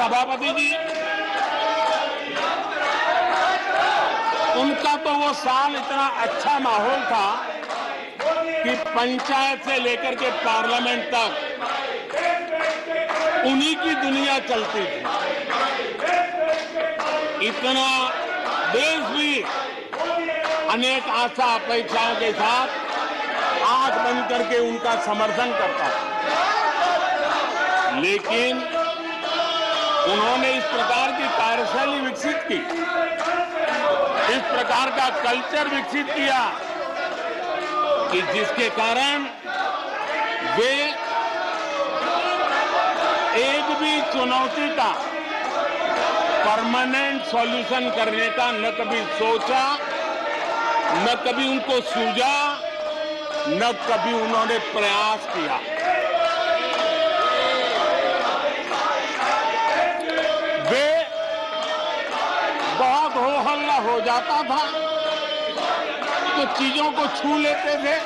सभापति जी, उनका तो वो साल इतना अच्छा माहौल था कि पंचायत से लेकर के पार्लियामेंट तक उन्हीं की दुनिया चलती थी। इतना देश भी अनेक आशा अपेक्षाओं के साथ आंख बंद करके उनका समर्थन करता था। लेकिन उन्होंने इस प्रकार की कार्यशैली विकसित की, इस प्रकार का कल्चर विकसित किया कि जिसके कारण वे एक भी चुनौती का परमानेंट सॉल्यूशन करने का न कभी सोचा, न कभी उनको सूझा, न कभी उन्होंने प्रयास किया। वे बहुत हो हल्ला हो जाता था तो चीजों को छू लेते थे,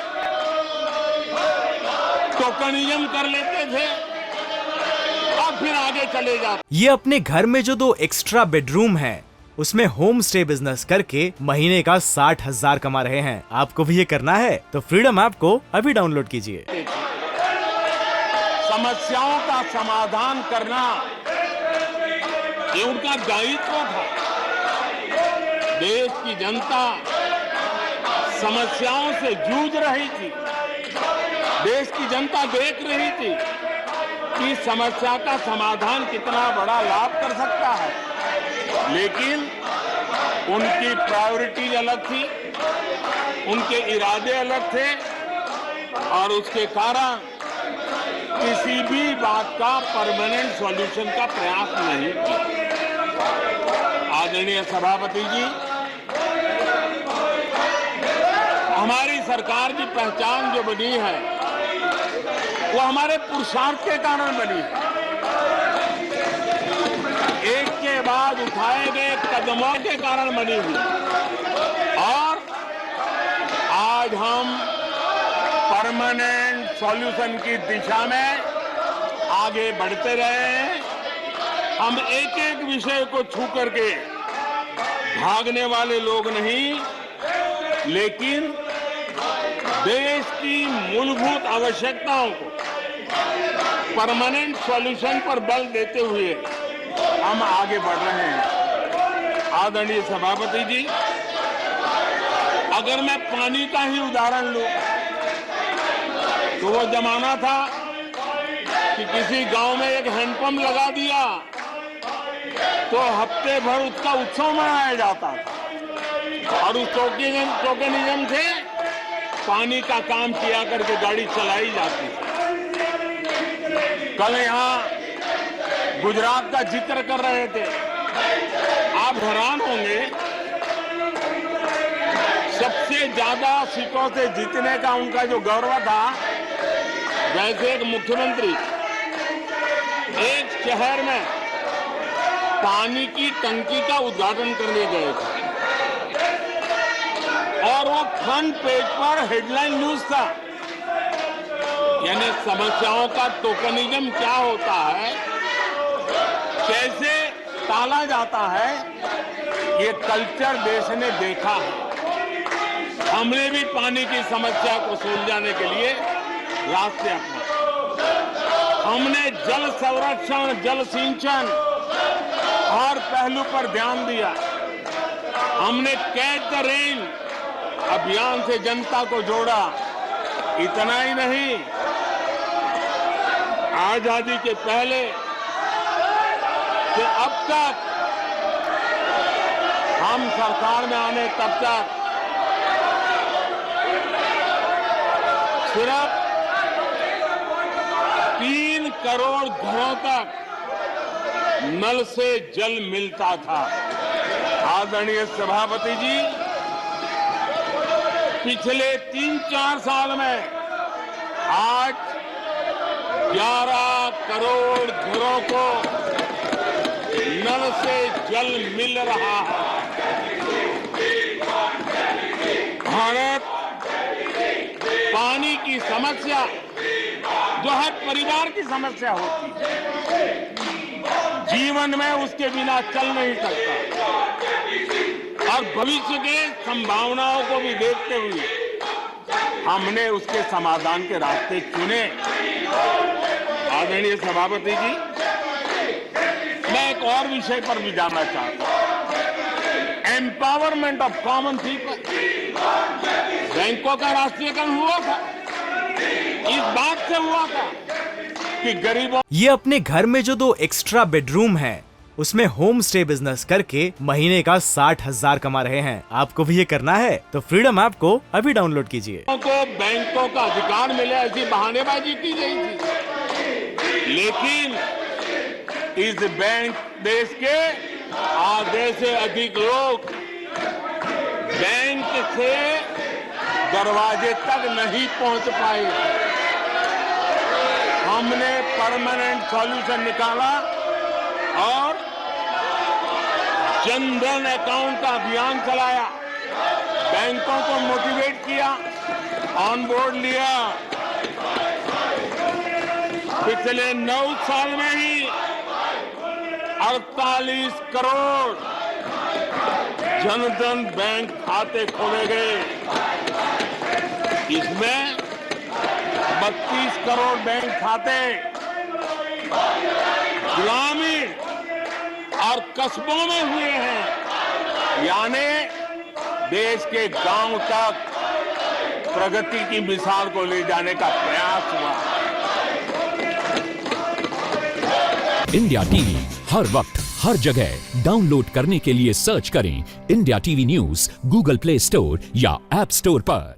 टोकनिज्म कर लेते थे और फिर आगे चले जाते। ये अपने घर में जो 2 एक्स्ट्रा बेडरूम है उसमें होम स्टे बिजनेस करके महीने का 60,000 कमा रहे हैं। आपको भी ये करना है तो फ्रीडम ऐप को अभी डाउनलोड कीजिए। समस्याओं का समाधान करना ये उनका दायित्व था। देश की जनता समस्याओं से जूझ रही थी, देश की जनता देख रही थी कि समस्या का समाधान कितना बड़ा लाभ कर सकता है, लेकिन उनकी प्रायोरिटीज अलग थी, उनके इरादे अलग थे और उसके कारण किसी भी बात का परमानेंट सॉल्यूशन का प्रयास नहीं किया। आदरणीय सभापति जी, हमारी सरकार की पहचान जो बनी है वो हमारे पुरुषार्थ के कारण बनी है। एक के बाद उठाए गए कदमों के कारण बनी हुई और आज हम परमानेंट सॉल्यूशन की दिशा में आगे बढ़ते रहे हैं। हम एक एक विषय को छू करके भागने वाले लोग नहीं, लेकिन देश की मूलभूत आवश्यकताओं को परमानेंट सॉल्यूशन पर बल देते हुए हम आगे बढ़ रहे हैं। आदरणीय सभापति जी, अगर मैं पानी का ही उदाहरण लूं तो वो जमाना था कि किसी गांव में एक हैंडपंप लगा दिया तो हफ्ते भर उसका उत्सव मनाया जाता था और उस टोकनिज्म से पानी का काम किया करके गाड़ी चलाई जाती थी। कल यहाँ गुजरात का जिक्र कर रहे थे, आप हैरान होंगे, सबसे ज्यादा सीटों से जीतने का उनका जो गौरव था, वैसे एक मुख्यमंत्री एक शहर में पानी की टंकी का उद्घाटन करने गए थे और वो फ्रंट पेज पर हेडलाइन न्यूज था। यानी समस्याओं का टोकनिज्म क्या होता है, कैसे टाला जाता है, ये कल्चर देश ने देखा है। हमने भी पानी की समस्या को सुलझाने के लिए रास्ते अपनाए। हमने जल संरक्षण, जल सिंचन हर पहलू पर ध्यान दिया। हमने कैच द रेन अभियान से जनता को जोड़ा। इतना ही नहीं, आजादी के पहले से अब तक हम सरकार में आने तब तक सिर्फ 3 करोड़ घरों तक नल से जल मिलता था। आदरणीय सभापति जी, पिछले 3-4 साल में आज 11 करोड़ घरों को नल से जल मिल रहा है। भारत पानी की समस्या जो हर परिवार की समस्या होती है, जीवन में उसके बिना चल नहीं सकता और भविष्य के संभावनाओं को भी देखते हुए हमने उसके समाधान के रास्ते चुने। आदरणीय सभापति जी, मैं एक और विषय पर भी जानना चाहता हूं। Empowerment of common people. बैंकों का राष्ट्रीयकरण हुआ था, इस बात से हुआ था कि गरीबों। ये अपने घर में जो 2 एक्स्ट्रा बेडरूम है उसमें होम स्टे बिजनेस करके महीने का 60,000 कमा रहे हैं। आपको भी ये करना है तो फ्रीडम ऐप को अभी डाउनलोड कीजिए। को बैंकों का अधिकार मिले ऐसी बहानेबाजी की गई थी, लेकिन इस बैंक देश के आधे से अधिक लोग बैंक से दरवाजे तक नहीं पहुंच पाए। हमने परमानेंट सॉल्यूशन निकाला और जनधन अकाउंट का अभियान चलाया, बैंकों को मोटिवेट किया, ऑन बोर्ड लिया। पिछले 9 साल में ही 48 करोड़ जनधन बैंक खाते खोले गए। इसमें 32 करोड़ बैंक खाते ग्रामीण और कस्बों में हुए हैं, यानी देश के गांव तक प्रगति की मिसाल को ले जाने का प्रयास हुआ। इंडिया टीवी हर वक्त हर जगह डाउनलोड करने के लिए सर्च करें India TV news Google play store या ऐप स्टोर पर।